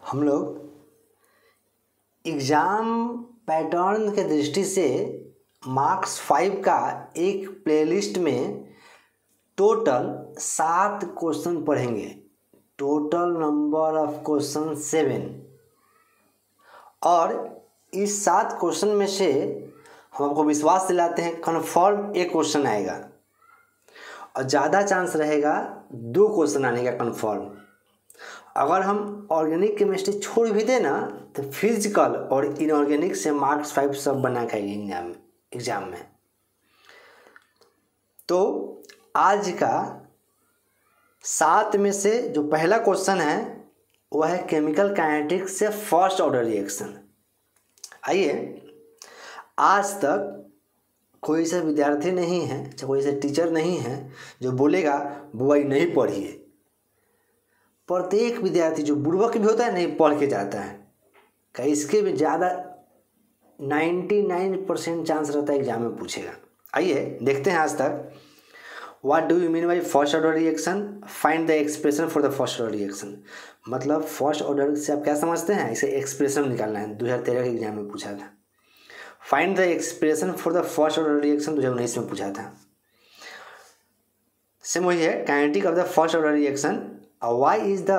हम लोग exam pattern के दृष्टि से मार्क्स 5 का एक प्लेलिस्ट में टोटल 7 क्वेश्चन पढ़ेंगे। टोटल नंबर ऑफ क्वेश्चन 7 और इस 7 क्वेश्चन में से हम आपको विश्वास दिलाते हैं कन्फर्म एक क्वेश्चन आएगा और ज़्यादा चांस रहेगा 2 क्वेश्चन आने का कन्फर्म। अगर हम ऑर्गेनिक केमिस्ट्री छोड़ भी दें ना तो फिजिकल और इनऑर्गेनिक से मार्क्स 5 सब बना खाएंगे एग्जाम में। तो आज का 7 में से जो पहला क्वेश्चन है वह है केमिकल काइनेटिक्स से फर्स्ट ऑर्डर रिएक्शन। आइए, आज तक कोई ऐसा विद्यार्थी नहीं है, कोई ऐसा टीचर नहीं है जो बोलेगा बुआई नहीं पढ़िए। प्रत्येक विद्यार्थी जो बुड़बक भी होता है नहीं पढ़ के जाता है। कहीं इसके भी ज़्यादा 99% चांस रहता है एग्जाम में पूछेगा। आइए देखते हैं आज तक। What do you mean by first order reaction? Find the expression for the first order reaction. मतलब फर्स्ट ऑर्डर से आप क्या समझते हैं? इसे एक्सप्रेशन निकालना है। 2013 के एग्जाम में पूछा था। Find the expression for the first order reaction 2019 में पूछा था। सेम वही है, kinetic of the first order reaction. Why is the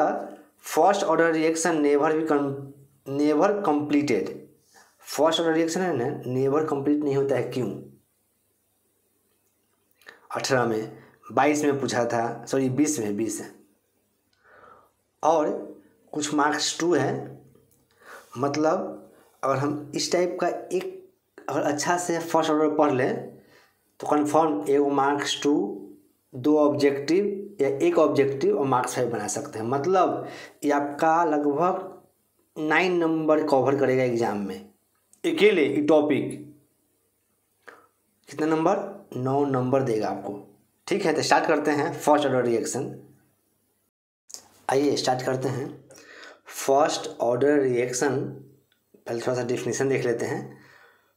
first order reaction never completed? First order reaction है ना, नेवर कंप्लीट नहीं होता है, क्यों? 18 में, 22 में पूछा था, सॉरी 20 में, 20 है। और कुछ मार्क्स 2 है। मतलब अगर हम इस टाइप का एक अगर अच्छा से फर्स्ट ऑर्डर पढ़ लें तो कन्फर्म एगो मार्क्स 2, 2 ऑब्जेक्टिव या एक ऑब्जेक्टिव और मार्क्स 5 बना सकते हैं। मतलब ये आपका लगभग 9 नंबर कवर करेगा एग्जाम में अकेले ये टॉपिक। कितना नंबर? 9 नंबर देगा आपको। ठीक है, तो स्टार्ट करते हैं फर्स्ट ऑर्डर रिएक्शन। आइए स्टार्ट करते हैं फर्स्ट ऑर्डर रिएक्शन। पहले थोड़ा सा डिफिनीशन देख लेते हैं।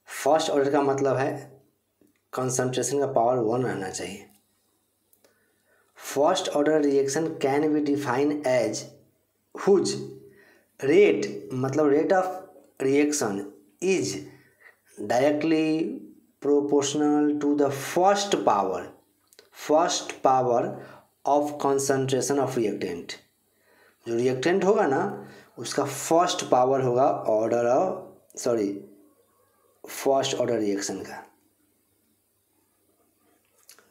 फर्स्ट ऑर्डर का मतलब है कंसंट्रेशन का पावर 1 रहना चाहिए। First order reaction can be define as whose rate, मतलब rate of reaction is directly proportional to the first power of concentration of reactant. जो रिएक्टेंट होगा ना उसका फर्स्ट पावर होगा फर्स्ट ऑर्डर रिएक्शन का।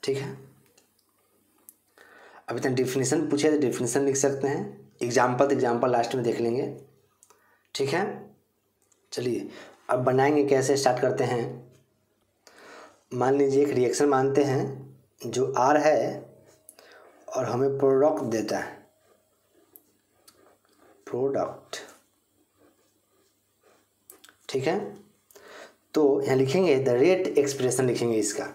ठीक है, अभी तक डिफिनीशन पूछे तो डिफिनीशन लिख सकते हैं। एग्जाम्पल लास्ट में देख लेंगे। ठीक है, चलिए अब बनाएंगे कैसे, स्टार्ट करते हैं। मान लीजिए एक रिएक्शन मानते हैं जो आर है और हमें प्रोडक्ट देता है। प्रोडक्ट, ठीक है, तो यहाँ लिखेंगे द रेट एक्सप्रेशन लिखेंगे इसका।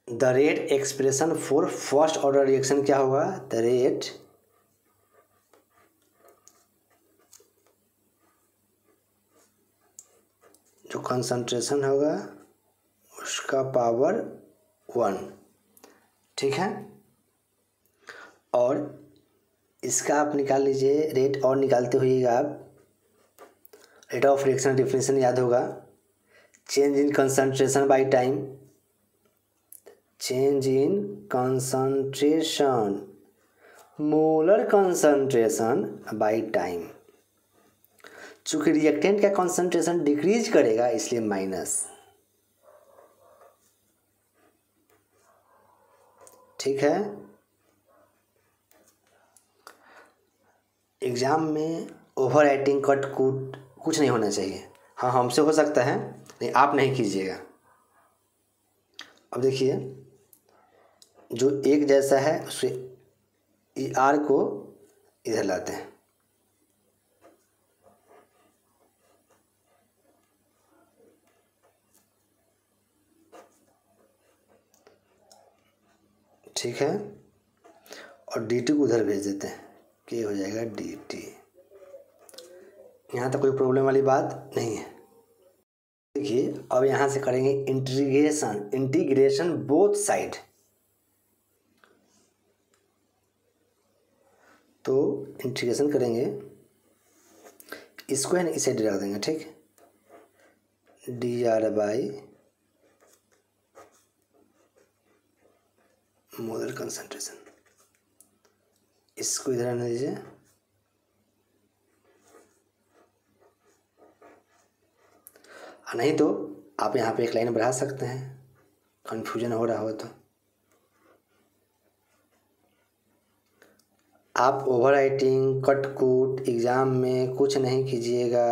The rate expression for first order reaction क्या होगा? द रेट जो कंसंट्रेशन होगा उसका पावर 1। ठीक है, और इसका आप निकाल लीजिए रेट, और निकालते होइएगा आप। रेट ऑफ रिएक्शन डिफिनेशन याद होगा, change in concentration by time. Change in concentration, molar concentration by time. चूंकि रिएक्टेंट का कंसंट्रेशन डिक्रीज करेगा इसलिए माइनस। ठीक है, एग्जाम में ओवर राइटिंग कट कूट कुछ नहीं होना चाहिए। हाँ, हमसे हो सकता है, नहीं आप नहीं कीजिएगा। अब देखिए जो एक जैसा है उसे ई आर को इधर लाते हैं। ठीक है, और डी टी को उधर भेज देते हैं कि हो जाएगा डी टी। यहाँ तक कोई प्रॉब्लम वाली बात नहीं है। देखिए अब यहाँ से करेंगे इंटीग्रेशन बोथ साइड। तो इंटीग्रेशन करेंगे, इसको है ना इस साइड रख देंगे, ठीक, dr बाई मोलर कंसंट्रेशन, इसको इधर आने दीजिए। नहीं तो आप यहाँ पे एक लाइन बढ़ा सकते हैं, कन्फ्यूजन हो रहा हो तो। आप ओवर राइटिंग कट कूट एग्ज़ाम में कुछ नहीं कीजिएगा।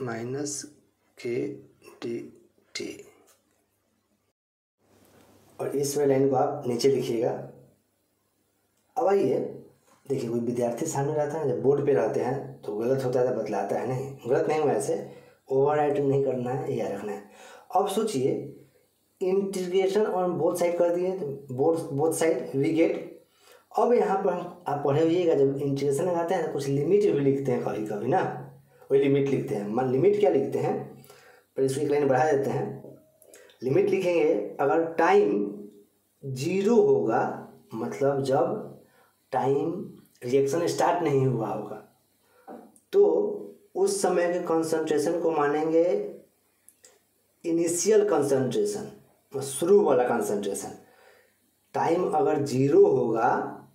माइनस के डी टी, और इसमें लाइन को आप नीचे लिखिएगा। अब आइए देखिए, कोई विद्यार्थी सामने रहता है, जब बोर्ड पे रहते हैं तो गलत होता है तो बतलाता है, नहीं गलत नहीं हुआ, ऐसे ओवर राइटिंग नहीं करना है, याद रखना है। अब सोचिए इंटीग्रेशन ऑन बोथ साइड कर दिए, तो बोथ साइड वी गेट। अब यहाँ पर आप पढ़े होइएगा, जब इंटीग्रेशन लगाते हैं तो कुछ लिमिट भी लिखते हैं कभी कभी ना, वही लिमिट लिखते हैं। मान लिमिट क्या लिखते हैं, पर इसको एक लाइन बढ़ा देते हैं। लिमिट लिखेंगे अगर टाइम 0 होगा, मतलब जब टाइम रिएक्शन स्टार्ट नहीं हुआ होगा, तो उस समय के कंसंट्रेशन को मानेंगे इनिशियल कंसंट्रेशन, शुरू वाला कंसंट्रेशन। टाइम अगर 0 होगा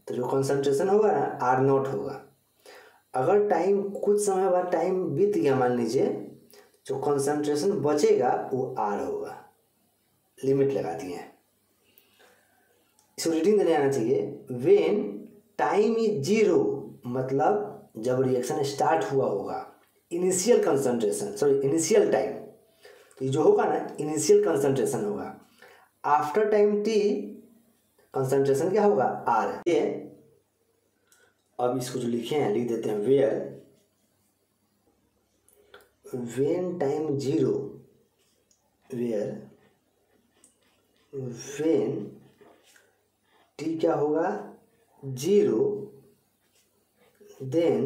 तो जो कंसंट्रेशन होगा ना R0 होगा। अगर टाइम कुछ समय बाद टाइम बीत गया, मान लीजिए, जो कंसंट्रेशन बचेगा वो R होगा। लिमिट लगा दिए हैं, इसको रीडिंग देने आना चाहिए। व्हेन टाइम इज 0, मतलब जब रिएक्शन स्टार्ट हुआ होगा, initial concentration, sorry initial time, तो ये जो होगा ना इनिशियल कंसंट्रेशन होगा। आफ्टर टाइम t कंसंट्रेशन क्या होगा R। ये अब इसको जो लिखे हैं लिख देते हैं, व्हेन टाइम 0, व्हेन t क्या होगा 0, देन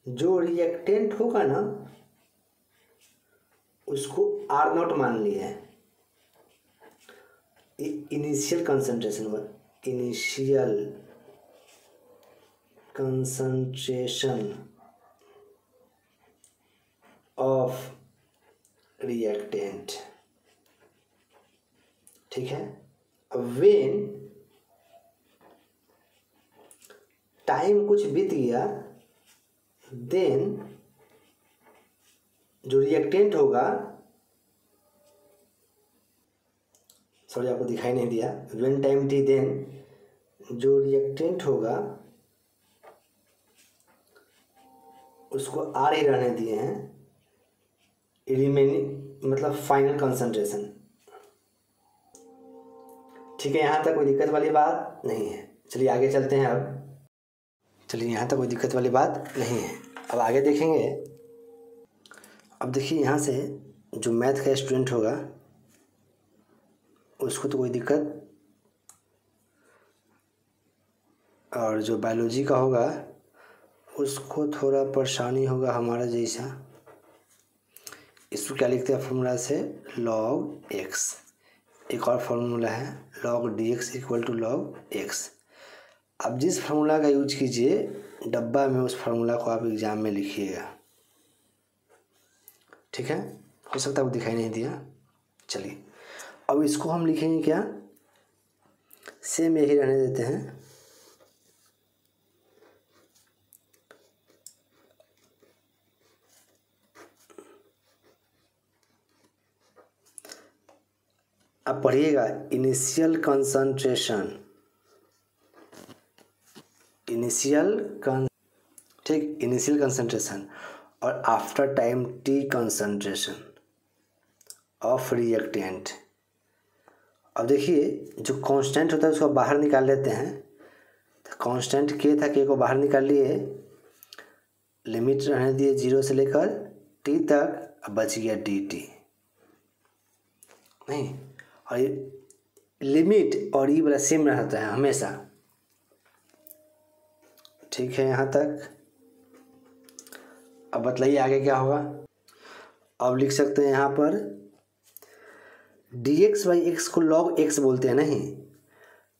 जो रिएक्टेंट होगा ना उसको R0 मान लिया है। इनिशियल कंसंट्रेशन हुआ, इनिशियल कंसंट्रेशन ऑफ रिएक्टेंट, ठीक है। अब व्हेन टाइम कुछ बीत गया, देन जो रिएक्टेंट होगा, सॉरी आपको दिखाई नहीं दिया, व्हेन टाइम t, देन जो रिएक्टेंट होगा उसको R ही रहने दिए हैं, रिमेनिंग मतलब फाइनल कंसंट्रेशन, ठीक है। यहाँ तक कोई दिक्कत वाली बात नहीं है। चलिए आगे चलते हैं। अब चलिए, यहाँ तक कोई दिक्कत वाली बात नहीं है, अब आगे देखेंगे। अब देखिए, यहाँ से जो मैथ का स्टूडेंट होगा उसको तो कोई दिक्कत, और जो बायोलॉजी का होगा उसको थोड़ा परेशानी होगा हमारा जैसा। इसको क्या लिखते हैं फॉर्मूला से, log x। एक और फार्मूला है log dx equal to log x। अब जिस फार्मूला का यूज कीजिए, डब्बा में उस फार्मूला को आप एग्जाम में लिखिएगा, ठीक है। हो सकता है वो दिखाई नहीं दिया। चलिए, अब इसको हम लिखेंगे क्या, सेम यही रहने देते हैं। अब पढ़िएगा, इनिशियल कंसंट्रेशन, ठीक, इनिशियल कंसंट्रेशन, और after time t concentration of reactant. अब देखिए, जो कांस्टेंट होता है उसको बाहर निकाल लेते हैं। तो कांस्टेंट k था, k को बाहर निकाल लिए, लिमिट रहने दिए 0 से लेकर t तक, अब बच गया dt, नहीं, और लिमिट और ई वाला सेम रहता है हमेशा, ठीक है यहाँ तक। अब बतलाइए आगे क्या होगा। अब लिख सकते हैं यहाँ पर dx/x को log x बोलते हैं नहीं,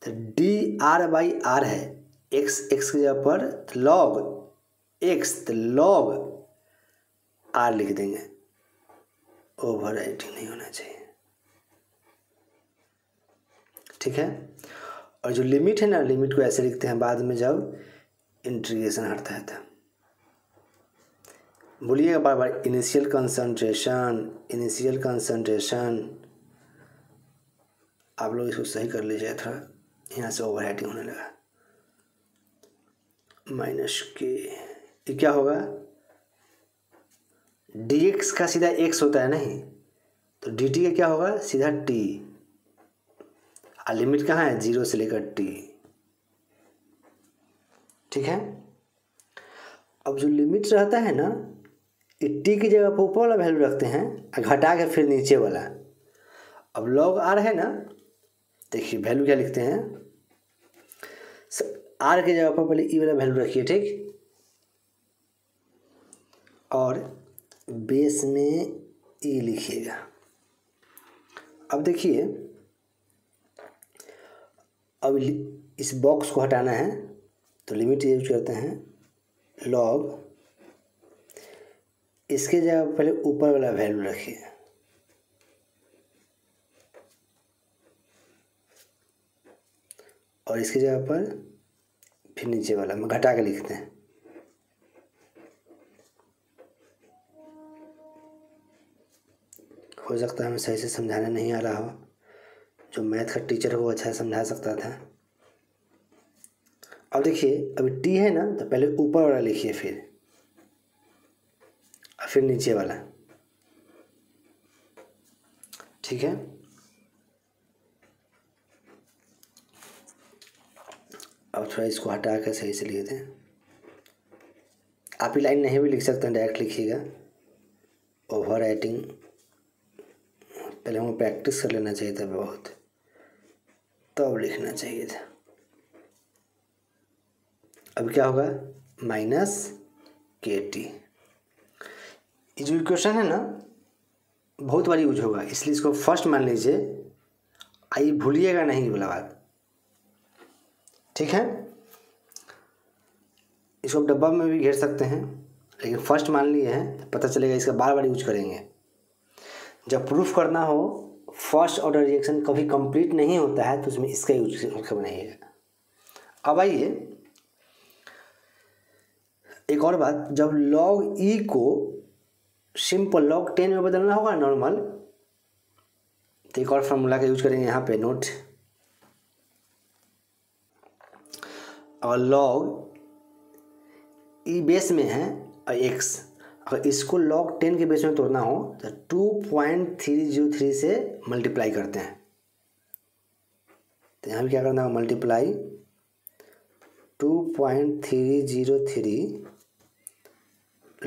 तो dr/r है, x की जगह पर log x, तो log r लिख देंगे, ओवर राइटिंग नहीं होना चाहिए, ठीक है। और जो लिमिट है ना, लिमिट को ऐसे लिखते हैं बाद में जब इंटीग्रेशन हटता है तब। बोलिएगा बार बार, इनिशियल कंसंट्रेशन। आप लोग इसको सही कर लीजिए, थोड़ा यहाँ से ओवर राइटिंग होने लगा। माइनस के, ये क्या होगा, dx का सीधा x होता है नहीं, तो dt का क्या होगा, सीधा t, और लिमिट कहाँ है, 0 से लेकर t, ठीक है। अब जो लिमिट रहता है ना, ये t की जगह पर ऊपर वाला वैल्यू रखते हैं, घटा के फिर नीचे वाला। अब log r है ना, देखिए वैल्यू क्या लिखते हैं, r की जगह पर पहले e वाला वैल्यू रखिए, ठीक, और बेस में e लिखिएगा। अब देखिए, अब इस बॉक्स को हटाना है तो लिमिट यूज करते हैं, log, इसके जगह पहले ऊपर वाला वैल्यू रखिए, और इसकी जगह पर फिर नीचे वाला में घटा के लिखते हैं। हो सकता है हमें सही से समझाना नहीं आ रहा हो, जो मैथ का टीचर हो वो अच्छा समझा सकता था। अब देखिए, अभी टी है ना, तो पहले ऊपर वाला लिखिए, फिर नीचे वाला, ठीक है। अब थोड़ा इसको हटा कर सही से लिख दें। आप ही लाइन नहीं भी लिख सकते हैं, डायरेक्ट लिखिएगा। ओवर राइटिंग पहले हमें प्रैक्टिस कर लेना चाहिए था बहुत, तब लिखना चाहिए था। अब क्या होगा, माइनस के टी। ये जो इक्वेशन है ना, बहुत बार यूज होगा, इसलिए इसको फर्स्ट मान लीजिए, आई भूलिएगा नहीं बोला बात, ठीक है। इसको डब्बा में भी घेर सकते हैं, लेकिन फर्स्ट मान लिए हैं, पता चलेगा, इसका बार बार यूज करेंगे। जब प्रूफ करना हो फर्स्ट ऑर्डर रिएक्शन कभी कंप्लीट नहीं होता है, तो उसमें इसका यूज करके बनाइएगा। अब आइए एक और बात, जब log e को सिंपल log 10 में बदलना होगा नॉर्मल, तो एक और फार्मूला का यूज करेंगे यहाँ पे, नोट। और log e बेस में है और x, अगर इसको log 10 के बेस में तोड़ना हो तो 2.303 से मल्टीप्लाई करते हैं। तो यहाँ भी क्या करना होगा, मल्टीप्लाई 2.303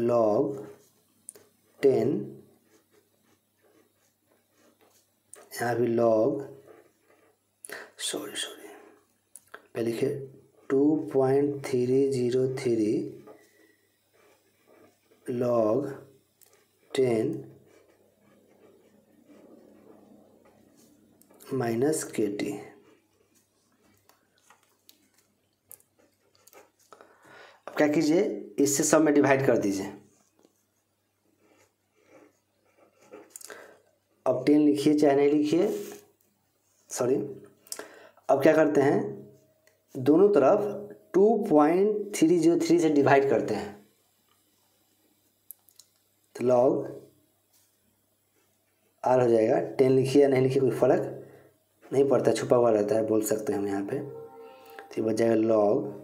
log 10, यहाँ भी log, सॉरी पहले लिखे 2.303 log 10 माइनस के टी। अब क्या कीजिए, इससे सब में डिवाइड कर दीजिए। अब 10 लिखिए चाहे नहीं लिखिए, सॉरी। अब क्या करते हैं, दोनों तरफ 2.303 से डिवाइड करते हैं, तो log r हो जाएगा। 10 लिखिए या नहीं लिखिए कोई फ़र्क नहीं पड़ता, छुपा हुआ रहता है, बोल सकते हैं हम यहाँ पे। तो बच जाएगा log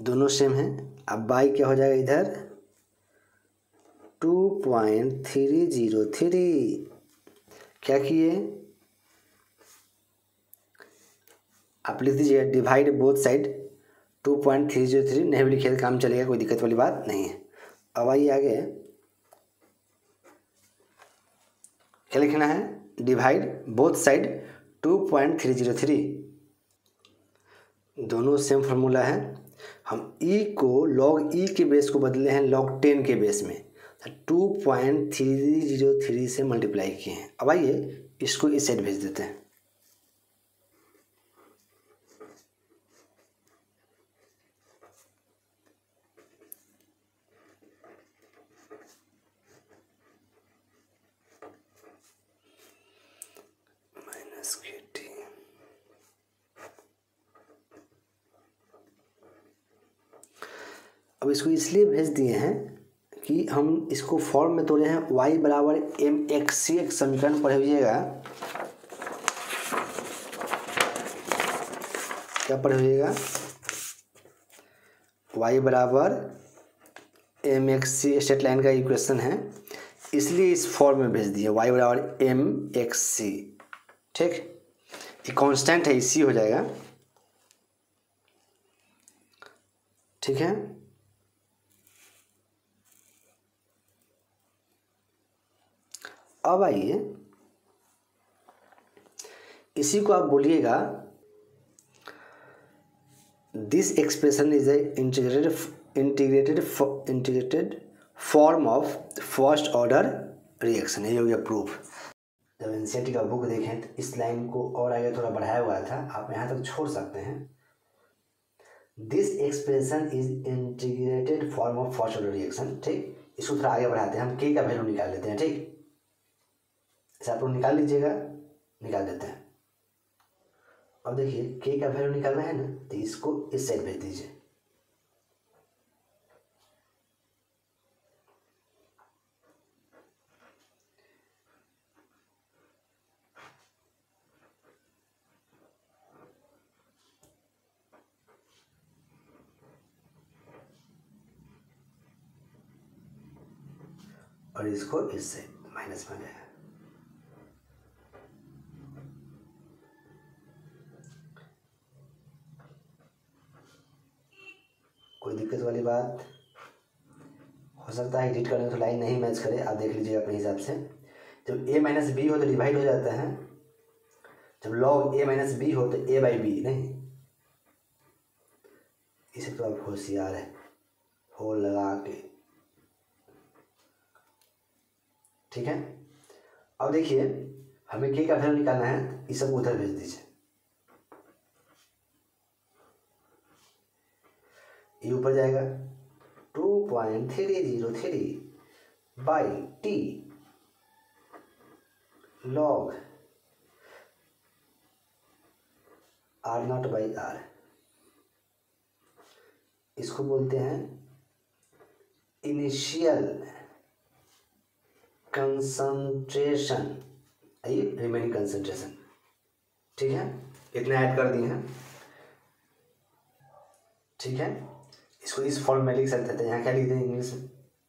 दोनों सेम है। अब बाई क्या हो जाएगा इधर, 2.303। क्या किए, आप लिख दीजिए डिवाइड बोथ साइड 2.303, नहीं भी लिखे तो काम चलेगा, कोई दिक्कत वाली बात नहीं है। अब आइए आगे, क्या लिखना है, डिवाइड बोथ साइड 2.303, दोनों सेम फार्मूला है। हम e को log e के बेस को बदले हैं log 10 के बेस में, 2.303 से मल्टीप्लाई किए हैं। अब आइए इसको इस साइड भेज देते हैं। अब इसको इसलिए भेज दिए हैं कि हम इसको फॉर्म में तोड़े हैं। y बराबर mx, एक समीकरण पढ़े हुइएगा, क्या पढ़े हुइएगा, y बराबर mx स्ट्रेट लाइन का इक्वेशन है, इसलिए इस फॉर्म में भेज दिए y बराबर mx। ठीक, ये कांस्टेंट है, इसी हो जाएगा। ठीक है, अब आइए इसी को आप बोलिएगा this expression is a integrated form of first order reaction. ये हो गया प्रूफ। जब एनसीईआरटी का बुक देखें तो इस लाइन को और आगे थोड़ा बढ़ाया हुआ था, आप यहाँ तक छोड़ सकते हैं। This expression is integrated form of first order reaction. ठीक, इसको थोड़ा आगे बढ़ाते हैं, हम के का वैल्यू निकाल लेते हैं। ठीक, इसे आप लोग निकाल लीजिएगा, निकाल देते हैं। अब देखिए के का वैल्यू निकालना है ना, तो इसको इस साइड भेज दीजिए। और इसको इस साइड माइनस में जाएगा। कोई दिक्कत वाली बात हो सकता है एडिट करने तो लाइन नहीं मैच करे, आप देख लीजिए अपने हिसाब से। जब a माइनस बी हो तो डिवाइड हो जाता है, जब log a माइनस बी हो तो a बाई बी नहीं। इसे तो आप होशियार है, होल लगा के। ठीक है, अब देखिए हमें के का वैल्यू निकालना है, इस सब उधर भेज दीजिए। ये ऊपर जाएगा 2.303 by T log R0 by R। इसको बोलते हैं इनिशियल कंसंट्रेशन, रिमेनिंग कंसंट्रेशन। ठीक है, इतना ऐड कर दिए हैं। ठीक है, इसको इस फॉर्म में लिख सकते थे। यहाँ क्या लिखते हैं, इंग्लिश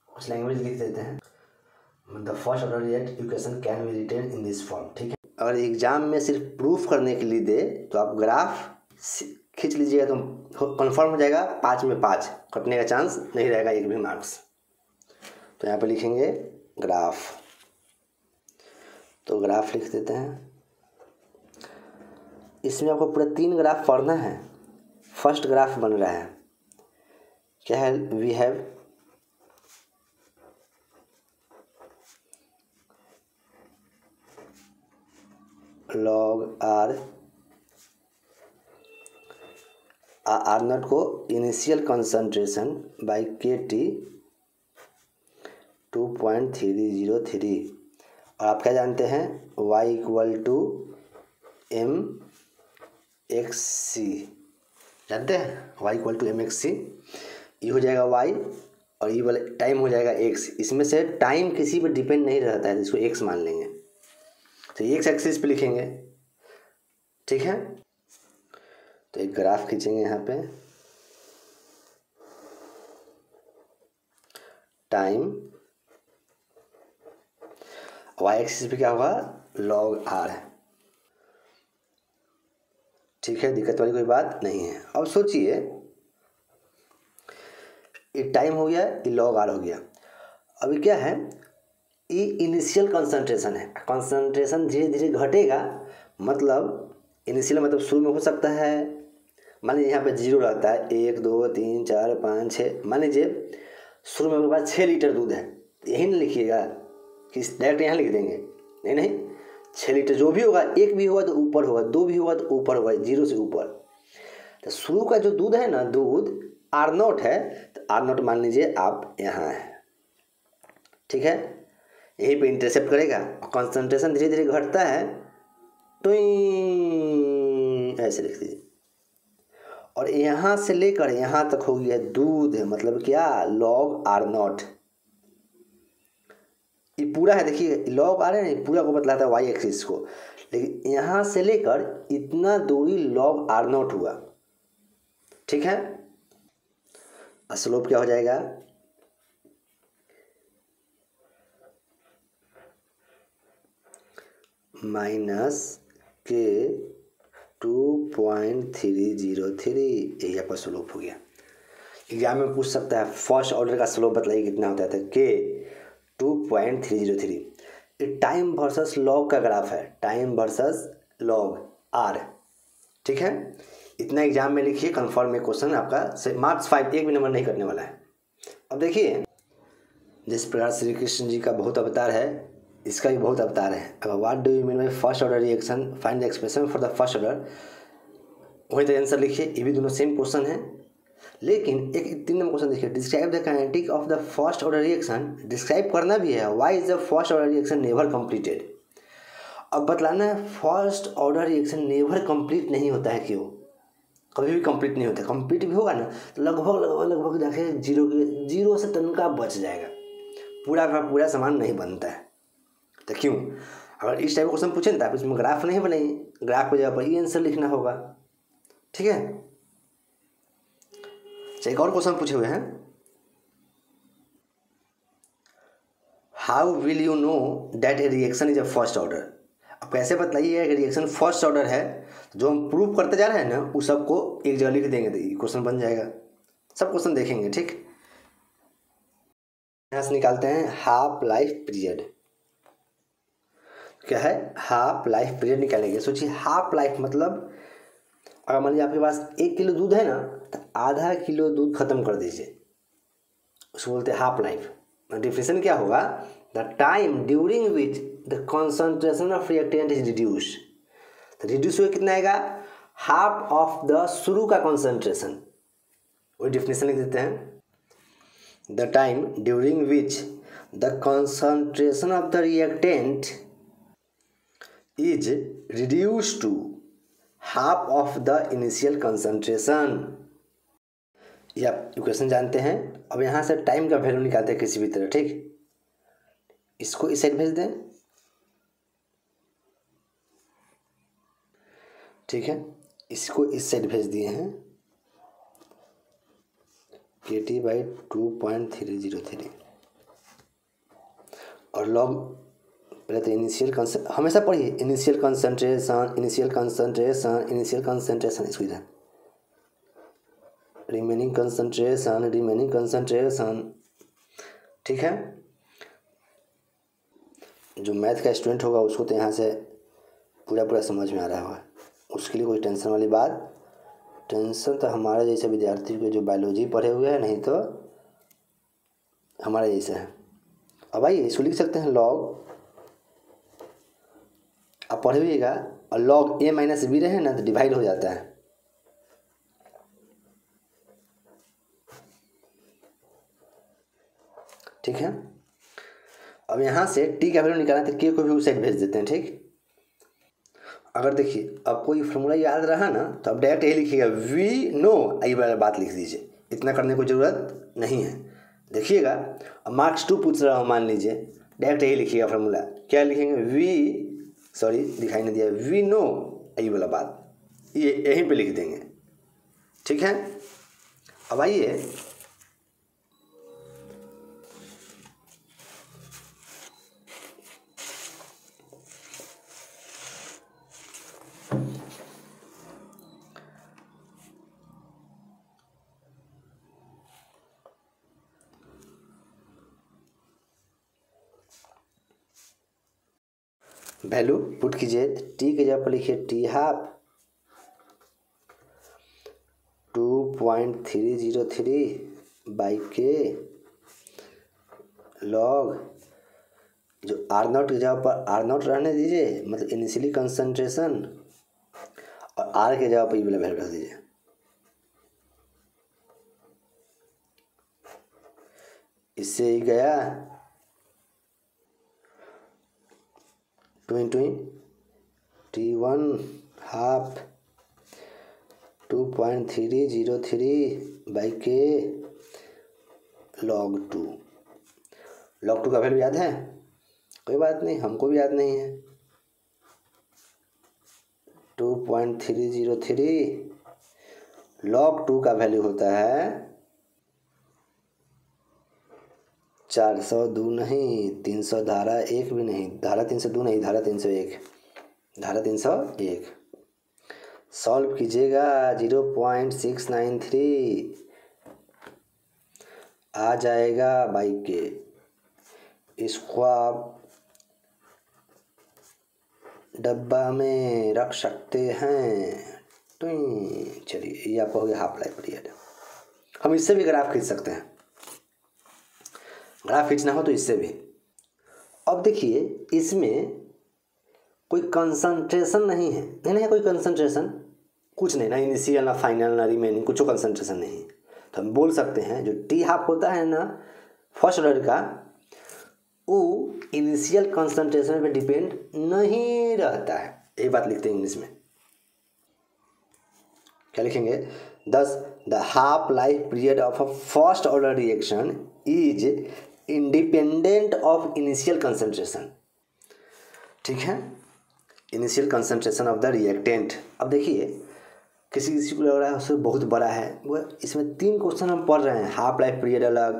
कुछ लैंग्वेज लिख देते हैं। The first order equation can be written in this form. ठीक है, अगर एग्जाम में सिर्फ प्रूफ करने के लिए दे तो आप ग्राफ खींच लीजिएगा तो कन्फर्म हो जाएगा। 5 में 5 कटने का चांस नहीं रहेगा, एक भी मार्क्स। तो यहाँ पे लिखेंगे ग्राफ, तो ग्राफ लिख देते हैं। इसमें आपको पूरा 3 ग्राफ पढ़ना है। फर्स्ट ग्राफ बन रहा है, क्या है, we have log R naught को initial concentration by k t 2.303। और आप क्या जानते हैं, y इक्वल टू mxc जानते हैं, y इक्वल टू mxc। ये हो जाएगा y और ये वाला टाइम हो जाएगा x। इसमें से टाइम किसी पर डिपेंड नहीं रहता है, इसको x मान लेंगे। तो x एक्सिस पे लिखेंगे। ठीक है, तो एक ग्राफ खींचेंगे यहाँ पे, टाइम, y एक्सिस पे क्या होगा, log R। ठीक है, दिक्कत वाली कोई बात नहीं है। अब सोचिए ये टाइम हो गया, ये log R हो गया। अभी क्या है, ये इनिशियल कंसंट्रेशन है। कंसंट्रेशन धीरे धीरे घटेगा, मतलब इनिशियल मतलब शुरू में हो सकता है, मान लीजिए यहाँ पे 0 रहता है, 1 2 3 4 5 6, मान लीजिए शुरू में आपके पास 6 लीटर दूध है, यही नहीं लिखिएगा कि डायरेक्ट यहाँ लिख देंगे, नहीं नहीं, 6 लीटर जो भी होगा, 1 भी होगा तो ऊपर होगा, 2 भी होगा तो ऊपर होगा, 0 से ऊपर। तो शुरू का जो दूध है ना, दूध R0 है, तो R0 मान लीजिए आप यहाँ है, ठीक है, यहीं पे इंटरसेप्ट करेगा और कंसंट्रेशन धीरे धीरे घटता है, तो ऐसे लिख दीजिए, और यहाँ से लेकर यहाँ तक हो गया दूध, मतलब क्या, log R0। ये पूरा है, देखिए log आ रहे हैं, पूरा को बतलाता है वाई एक्सिस को, लेकिन यहाँ से लेकर इतना दूरी log R0 हुआ, ठीक है। स्लोप क्या हो जाएगा, माइनस के 2.303, यही आपका स्लोप हो गया। एग्जाम में पूछ सकता है फर्स्ट ऑर्डर का स्लोप बताइए कितना होता है, तो के 2.303। ये टाइम वर्सेस लॉग का ग्राफ है, टाइम वर्सेस लॉग आर, ठीक है। इतना एग्जाम में लिखिए, कन्फर्म में क्वेश्चन आपका मार्क्स 5, एक भी नंबर नहीं कटने वाला है। अब देखिए, जिस प्रकार श्री कृष्ण जी का बहुत अवतार है, इसका भी बहुत अवतार है। अब what do you mean by first order reaction, find the expression for the first order, वही तो आंसर लिखिए। ये भी दोनों सेम क्वेश्चन है, लेकिन एक 3 नंबर क्वेश्चन देखिए, describe the kinetic of the first order reaction, describe करना भी है, why is the first order reaction never completed. अब बतलाना है first order reaction never complete नहीं होता है, क्यों, कभी भी कंप्लीट नहीं होता। कंप्लीट भी होगा ना तो लगभग जाके जीरो से तनका बच जाएगा, पूरा का पूरा सामान नहीं बनता है। तो क्यों, अगर इस टाइप का क्वेश्चन पूछे ना, तो आप इसमें ग्राफ नहीं बनाइए, ग्राफ की जगह पर ये आंसर लिखना होगा, ठीक है। एक और क्वेश्चन पूछे हुए हैं, how will you know that a reaction is a first order. अब कैसे बताइए कि रिएक्शन फर्स्ट ऑर्डर है, तो जो हम प्रूव करते जा रहे हैं ना, उस सबको एक जगह लिख देंगे तो ये क्वेश्चन बन जाएगा। सब क्वेश्चन देखेंगे, ठीक। यहाँ से निकालते हैं हाफ लाइफ पीरियड, क्या है, हाफ लाइफ पीरियड निकालेंगे। सोचिए हाफ लाइफ मतलब, अगर मान लीजिए आपके पास 1 किलो दूध है ना, तो आधा किलो दूध खत्म कर दीजिए, उसको बोलते हैं हाफ लाइफ। डिफिनेशन क्या होगा, the time during which the concentration of reactant is reduce. तो रिड्यूस हुआ कितना आएगा, हाफ ऑफ द शुरू का कंसंट्रेशन, वही डिफिनेशन लिख देते हैं, the time during which the concentration of the reactant is reduce to half of the initial concentration. ये आप इक्वेशन जानते हैं। अब यहाँ से टाइम का वैल्यू निकालते हैं किसी भी तरह, ठीक। इसको इस साइड भेज दें, ठीक है, इसको इस साइड भेज दिए हैं, KT/2.303, और लॉग, पहले तो इनिशियल हमेशा पढ़िए, initial concentration, initial concentration, initial concentration, इसको इधर रिमेनिंग कंसंट्रेशन, रिमेनिंग कंसंट्रेशन, ठीक है। जो मैथ का स्टूडेंट होगा उसको तो यहाँ से पूरा समझ में आ रहा होगा, उसके लिए कोई टेंशन वाली बात, टेंशन तो हमारे जैसे विद्यार्थी को जो बायोलॉजी पढ़े हुए हैं, नहीं तो हमारे जैसे है। अब आइए इसको लिख सकते हैं लॉग, आप पढ़िएगा, और लॉग a माइनस बी रहे ना तो डिवाइड हो जाता है, ठीक है। अब यहाँ से t का वैल्यू निकालना, तो k को भी उस साइड भेज देते हैं, ठीक। अगर देखिए आपको ये फॉर्मूला याद रहा ना, तो आप डायरेक्ट यही लिखिएगा, वी नो, ये वाला बात लिख दीजिए, इतना करने की ज़रूरत नहीं है। देखिएगा, अब मार्क्स 2 पूछ रहा हूँ, मान लीजिए, डायरेक्ट यही लिखिएगा फॉर्मूला, क्या लिखेंगे, दिखाई नहीं दिया, वी नो, ये वाला बात ये यहीं पे लिख देंगे, ठीक है। अब आइए वैल्यू पुट कीजिए। टी के जगह पर लिखिए टी हाफ 2.303/k लॉग, जो आर नॉट की जगह पर आर नॉट रहने दीजिए, मतलब इनिशियली कंसंट्रेशन, और आर के जगह पर ये वाला वैल्यू रख दीजिए। इससे ही गया T1 half 2.303/k log 2। log 2 का वैल्यू याद है? कोई बात नहीं, हमको भी याद नहीं है। 2.303 log 2 का वैल्यू होता है 402 नहीं, 300, धारा 1 भी नहीं, धारा 302 नहीं, धारा 301, धारा 301। सॉल्व कीजिएगा 0.693 आ जाएगा बाई के। इसको आप डब्बा में रख सकते हैं। तो चलिए, ये आपका हो गया हाफ लाइफ पीरियड। हम इससे भी ग्राफ खींच सकते हैं, ग्राफ खींचना हो तो इससे भी। अब देखिए, इसमें कोई कंसंट्रेशन नहीं है, नहीं है कोई कंसंट्रेशन, कुछ नहीं, ना इनिशियल ना फाइनल ना रिमेनिंग, कुछ कंसंट्रेशन नहीं। तो हम बोल सकते हैं जो टी हाफ होता है ना फर्स्ट ऑर्डर का, वो इनिशियल कंसंट्रेशन पे डिपेंड नहीं रहता है। यही बात लिखते हैं इंग्लिश में। क्या लिखेंगे? दस the half life period of a first order reaction is independent of initial concentration. ठीक है, initial concentration of the reactant. अब देखिए, किसी किसी को लग रहा है उससे बहुत बड़ा है, वो इसमें 3 क्वेश्चन हम पढ़ रहे हैं, हाफ लाइफ पीरियड अलग,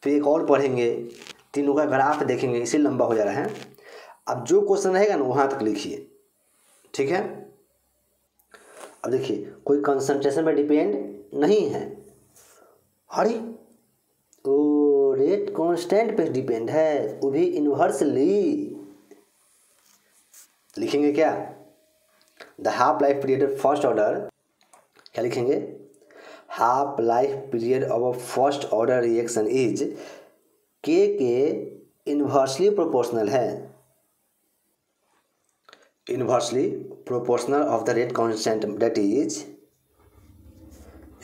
फिर एक और पढ़ेंगे, तीनों का ग्राफ देखेंगे, इसे लंबा हो जा रहा है। अब जो क्वेश्चन रहेगा ना वहाँ तक लिखिए, ठीक है। अब देखिए, कोई कंसंट्रेशन पर डिपेंड नहीं है, अरे तो रेट कांस्टेंट पे डिपेंड है, वो भी इन्वर्सली। लिखेंगे क्या? The half life period first order, क्या लिखेंगे? Half life period of first order reaction is के इन्वर्सली प्रोपोर्शनल है, inversely proportional of the rate constant, that is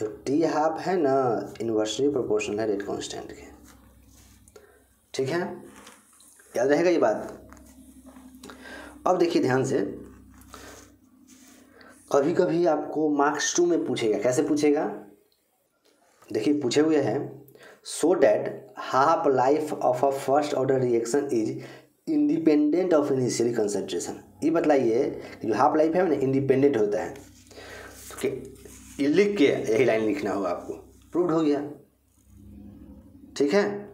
जो टी हाफ है ना इन्वर्सली प्रोपोर्शनल है रेट कांस्टेंट के। ठीक है, याद रहेगा ये बात। अब देखिए ध्यान से, कभी कभी आपको मार्क्स 2 में पूछेगा। कैसे पूछेगा? देखिए पूछे हुए हैं, so that half life of a first order reaction is independent of initially concentration. ये बतलाइए कि जो हाफ लाइफ है ना इंडिपेंडेंट होता है। तो ये लिख के यही लाइन लिखना होगा आपको, प्रूव्ड हो गया। ठीक है,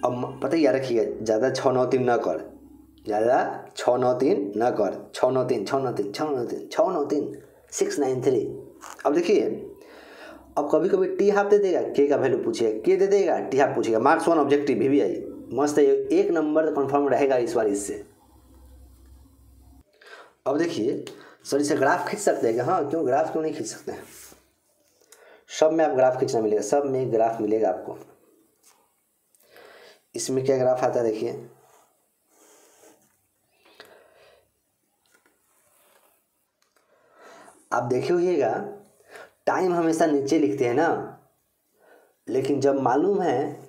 अब पता ही याद रखिएगा, ज़्यादा 6 9 3 ना कर, ज़्यादा 6 9 3 ना कर, 6 9 3 6 9 3 6 9 3 6 9 3 6 9 3। अब देखिए, अब कभी कभी टी हाफ दे देगा, के का वैल्यू पूछेगा, के दे देगा, टी हाफ पूछेगा। मार्क्स 1 ऑब्जेक्टिव भी आई मस्त है, 1 नंबर कन्फर्म रहेगा इस बार इससे। अब देखिए, सर इसे ग्राफ खींच सकते हैं क्या? हाँ, क्यों ग्राफ क्यों नहीं खींच सकते हैं? सब में आप ग्राफ खींचना मिलेगा, सब में ग्राफ मिलेगा आपको। इसमें क्या ग्राफ आता है देखिए, आप देखे होइएगा, टाइम हमेशा नीचे लिखते हैं ना, लेकिन जब मालूम है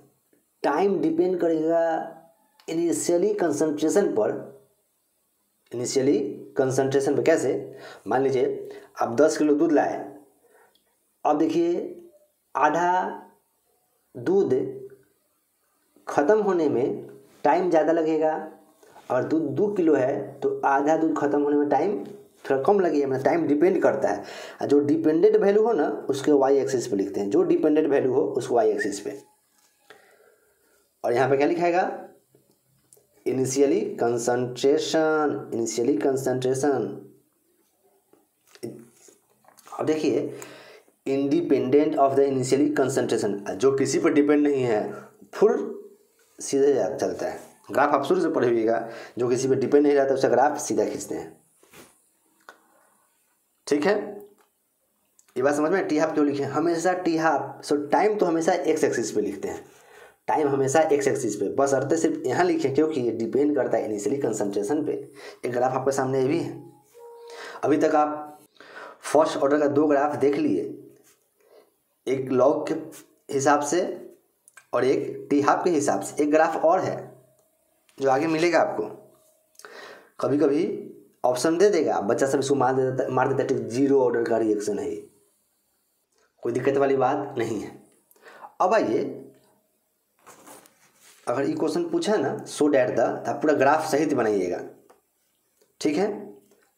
टाइम डिपेंड करेगा इनिशियली कंसंट्रेशन पर, इनिशियली कंसंट्रेशन पर। कैसे? मान लीजिए आप 10 किलो दूध लाए, अब देखिए आधा दूध ख़त्म होने में टाइम ज़्यादा लगेगा, और दूध 2 किलो है तो आधा दूध ख़त्म होने में टाइम थोड़ा कम लगेगा। मतलब टाइम डिपेंड करता है। जो डिपेंडेंट वैल्यू हो ना उसके वाई एक्सिस पे लिखते हैं, जो डिपेंडेंट वैल्यू हो उसको वाई एक्सिस पे। और यहाँ पे क्या लिखाएगा? Initially concentration, initially concentration. अब देखिए, independent of the initially concentration, जो किसी पर डिपेंड नहीं है, फुल सीधे चलता है। ग्राफ आप शुरू से पढ़े हुएगा, जो किसी पे डिपेंड नहीं रहता उसका ग्राफ सीधा खींचते हैं। ठीक है, ये बात समझ में। टी हाफ क्यों लिखे हमेशा टी हाफ? सो टाइम तो हमेशा एक्स एक्सिस पे लिखते हैं, टाइम हमेशा एक्स एक्सिस पे, बस अर्थ सिर्फ यहाँ लिखे क्योंकि ये डिपेंड करता है इनिशियली कंसंट्रेशन पे। एक ग्राफ आपके सामने ये भी है। अभी तक आप फर्स्ट ऑर्डर का 2 ग्राफ देख लिए, एक लॉग के हिसाब से और एक टी हाफ के हिसाब से। एक ग्राफ और है जो आगे मिलेगा आपको, कभी कभी ऑप्शन दे देगा, बच्चा सब इसको मार देता है, ठीक 0 ऑर्डर का रिएक्शन है, कोई दिक्कत वाली बात नहीं है। अब आइए, अगर ये क्वेश्चन पूछा ना सो डैट द, तो आप पूरा ग्राफ सहित बनाइएगा। ठीक है,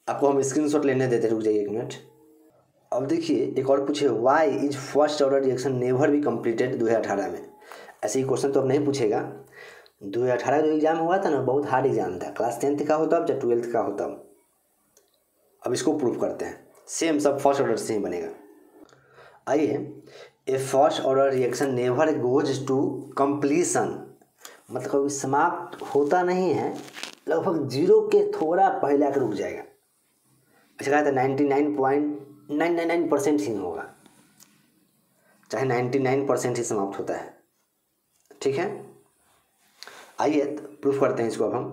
आपको हम स्क्रीनशॉट लेने देते, रुक जाइए 1 मिनट। अब देखिए एक और पूछे, why is first order reaction never be completed 2018 में। ऐसे ही क्वेश्चन तो अब नहीं पूछेगा। 2018 जो एग्जाम हुआ था ना, बहुत हार्ड एग्जाम था, क्लास 10th का होता अब या 12th का होता। अब इसको प्रूव करते हैं, सेम सब फर्स्ट ऑर्डर से ही बनेगा। आइए, a first order reaction never goes to completion, मतलब कभी समाप्त होता नहीं है, लगभग 0 के थोड़ा पहले आकर रुक जाएगा। अच्छा कहा था 99.999% ही होगा, चाहे 99% ही समाप्त होता है। ठीक है, आइए प्रूफ करते हैं इसको। अब हम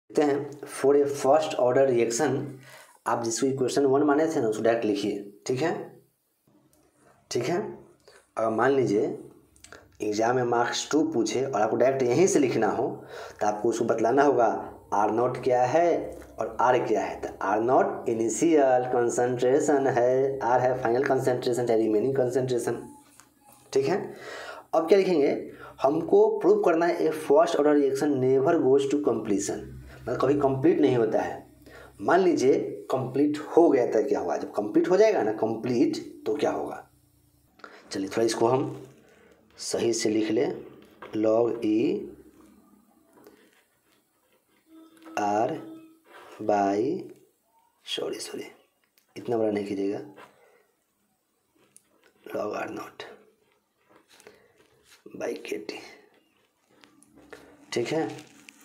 देखते हैं, for a first order reaction, आप जिसको इक्वेशन 1 माने थे ना उसको डायरेक्ट लिखिए। ठीक है, ठीक है। अगर मान लीजिए एग्जाम में मार्क्स 2 पूछे और आपको डायरेक्ट यहीं से लिखना हो, तो आपको उसको बतलाना होगा R0 क्या है और R क्या है। तो R0 इनिशियल कंसंट्रेशन है, R है फाइनल कंसंट्रेशन या रिमेनिंग कंसंट्रेशन। ठीक है, अब क्या लिखेंगे, हमको प्रूव करना है a first order reaction never goes to completion, मतलब कभी कंप्लीट नहीं होता है। मान लीजिए कंप्लीट हो गया था, क्या होगा? जब कंप्लीट हो जाएगा ना कंप्लीट, तो क्या होगा? चलिए थोड़ा इसको हम सही से लिख ले, log E R by, sorry इतना बड़ा नहीं कीजिएगा, log R0 बाई KT। ठीक है,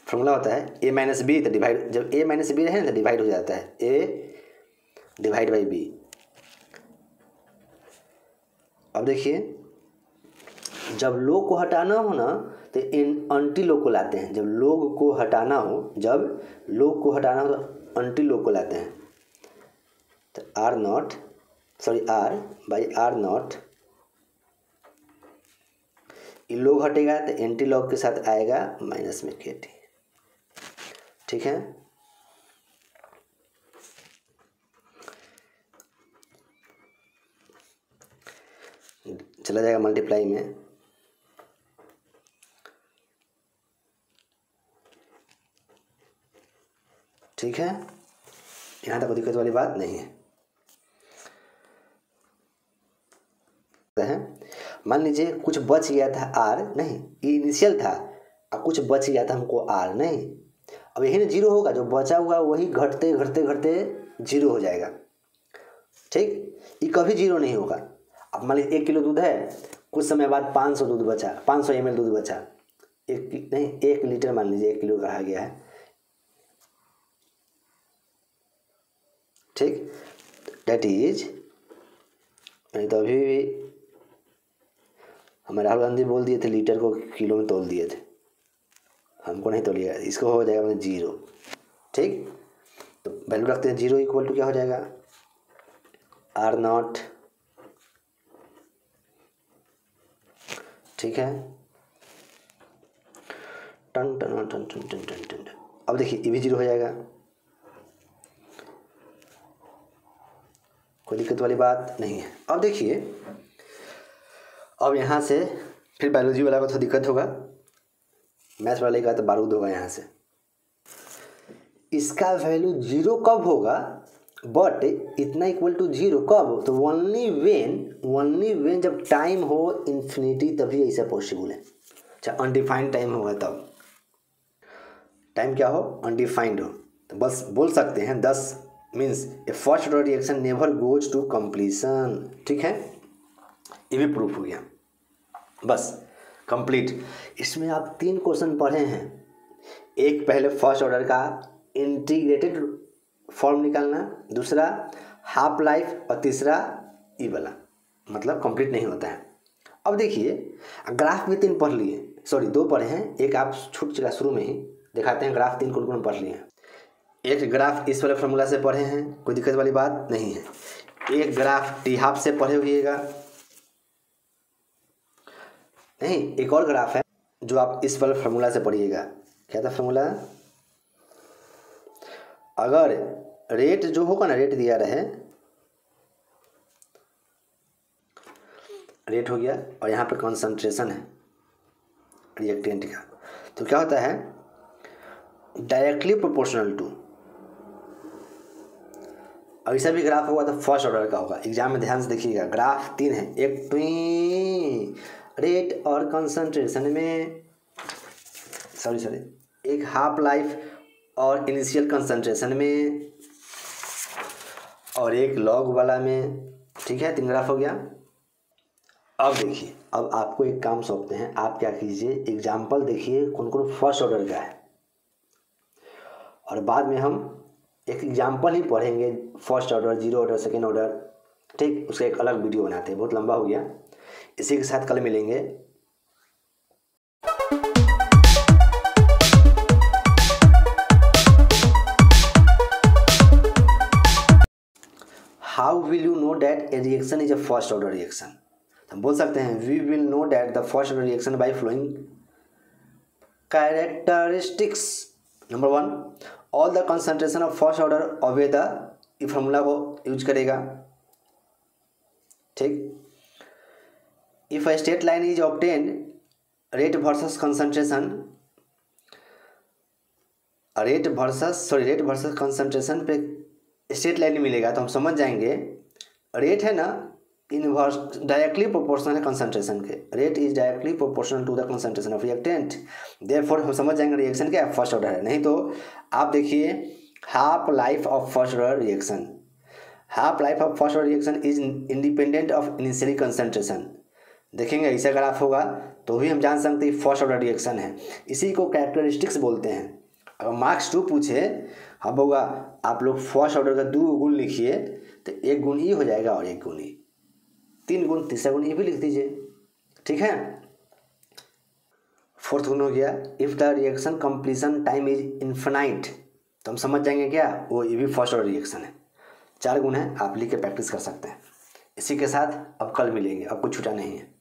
फॉर्मूला होता है A माइनस बी, तो डिवाइड, जब A माइनस बी रहे ना तो डिवाइड हो जाता है, A डिवाइड बाई बी। अब देखिए, जब लोग को हटाना हो ना तो इन एंटी लोग को लाते हैं, जब लोग को हटाना हो तो एंटी लोग को लाते हैं। तो R बाई R0, ये लोग हटेगा तो एंटी लॉग के साथ आएगा माइनस में KT। ठीक है, चला जाएगा मल्टीप्लाई में, ठीक है, यहाँ तक कोई दिक्कत वाली बात नहीं है। मान लीजिए कुछ बच गया था R, नहीं ये इनिशियल था, और कुछ बच गया था हमको R, नहीं, अब यही ना 0 होगा, जो बचा हुआ वही घटते घटते घटते 0 हो जाएगा। ठीक, ये कभी 0 नहीं होगा। अब मान लीजिए 1 किलो दूध है, कुछ समय बाद 500 दूध बचा, 500 ml दूध बचा, 1 लीटर मान लीजिए 1 किलो कहा गया है। ठीक, डेट इज, नहीं तो अभी भी हमारे राहुल गांधी बोल दिए थे लीटर को किलो में तोल दिए थे, हमको नहीं तोलिएगा, इसको हो जाएगा 0। ठीक, तो वैल्यू रखते हैं 0 इक्वल टू क्या हो जाएगा, R0। ठीक है, टन टन टन टन टन टन टन। अब देखिए ये भी 0 हो जाएगा, कोई दिक्कत वाली बात नहीं है। अब देखिए, अब यहाँ से फिर बायोलॉजी वाला को तो दिक्कत होगा, मैथ्स वाले का तो बारूद होगा। यहाँ से इसका वैल्यू 0 कब होगा, बट इतना इक्वल टू 0 कब, तो ओनली वेन जब टाइम हो इन्फिनिटी, तभी ऐसा पॉसिबल है। अच्छा, अनडिफाइंड टाइम होगा तब, टाइम क्या हो, अनडिफाइंड हो, तो बस बोल सकते हैं 10 means a first order reaction never goes to completion. ठीक है, ये भी प्रूफ हो गया। बस कंप्लीट। इसमें आप 3 क्वेश्चन पढ़े हैं। एक पहले फर्स्ट ऑर्डर का इंटीग्रेटेड फॉर्म निकालना, दूसरा हाफ लाइफ और तीसरा ई वाला, मतलब कंप्लीट नहीं होता है। अब देखिए ग्राफ भी 3 पढ़ लिए, सॉरी 2 पढ़े हैं, एक आप छूट चुका शुरू में ही, दिखाते हैं ग्राफ 3 कौन कौन पढ़ लिए हैं। एक ग्राफ इस वाले फार्मूला से पढ़े हैं, कोई दिक्कत वाली बात नहीं है। एक ग्राफ टी हाफ से पढ़े हुएगा, नहीं एक और ग्राफ है जो आप इस वाले फार्मूला से पढ़िएगा। क्या था फार्मूला? अगर रेट जो होगा ना, रेट दिया रहे, रेट हो गया और यहाँ पे कंसंट्रेशन है रिएक्टेंट का, तो क्या होता है डायरेक्टली प्रोपोर्शनल टू। अब ऐसा भी ग्राफ होगा तो फर्स्ट ऑर्डर का होगा। एग्जाम में ध्यान से देखिएगा, ग्राफ 3 है, एक ट्वी रेट और कंसंट्रेशन में, सॉरी एक हाफ लाइफ और इनिशियल कंसंट्रेशन में, और एक लॉग वाला में। ठीक है, 3 ग्राफ हो गया। अब देखिए, अब आपको एक काम सौंपते हैं, आप क्या कीजिए, एग्जाम्पल देखिए कौन कौन फर्स्ट ऑर्डर का है, और बाद में हम एक एग्जाम्पल ही पढ़ेंगे first order, 0 order, second order. ठीक, उसका एक अलग वीडियो बनाते हैं, बहुत लंबा हो गया। इसी के साथ कल मिलेंगे। How will you know that a reaction is a first order reaction? हम बोल सकते हैं we will know that the first order reaction by following characteristics. Number 1, all the concentration of first order obey the, ये formula को use करेगा। ठीक, if a straight line is obtain, rate versus concentration, rate versus concentration पे straight line मिलेगा तो हम समझ जाएंगे रेट है ना इनवर्स डायरेक्टली प्रोपोर्शनल है कंसंट्रेशन के, rate is directly proportional to the concentration of reactant, therefore हम समझ जाएंगे रिएक्शन क्या है, फर्स्ट ऑर्डर है। नहीं तो आप देखिए half life of first order reaction, half life of first order reaction is independent of initially concentration. देखेंगे ऐसा ग्राफ होगा तो भी हम जान सकते हैं फर्स्ट ऑर्डर रिएक्शन है। इसी को कैरेक्टरिस्टिक्स बोलते हैं। अगर मार्क्स 2 पूछे, अब होगा आप लोग फर्स्ट ऑर्डर का 2 गुण लिखिए तो 1 गुण ई हो जाएगा और 1 गुण ई, 3 गुण, तीसरा गुण ई भी लिख दीजिए। ठीक है, 4th गुण हो गया, if the reaction completion time is infinite, तो हम समझ जाएंगे क्या वो ये भी फर्स्ट ऑर्डर रिएक्शन है। 4 गुण है, आप लिख के प्रैक्टिस कर सकते हैं। इसी के साथ अब कल मिलेंगे, अब कुछ छूटा नहीं है।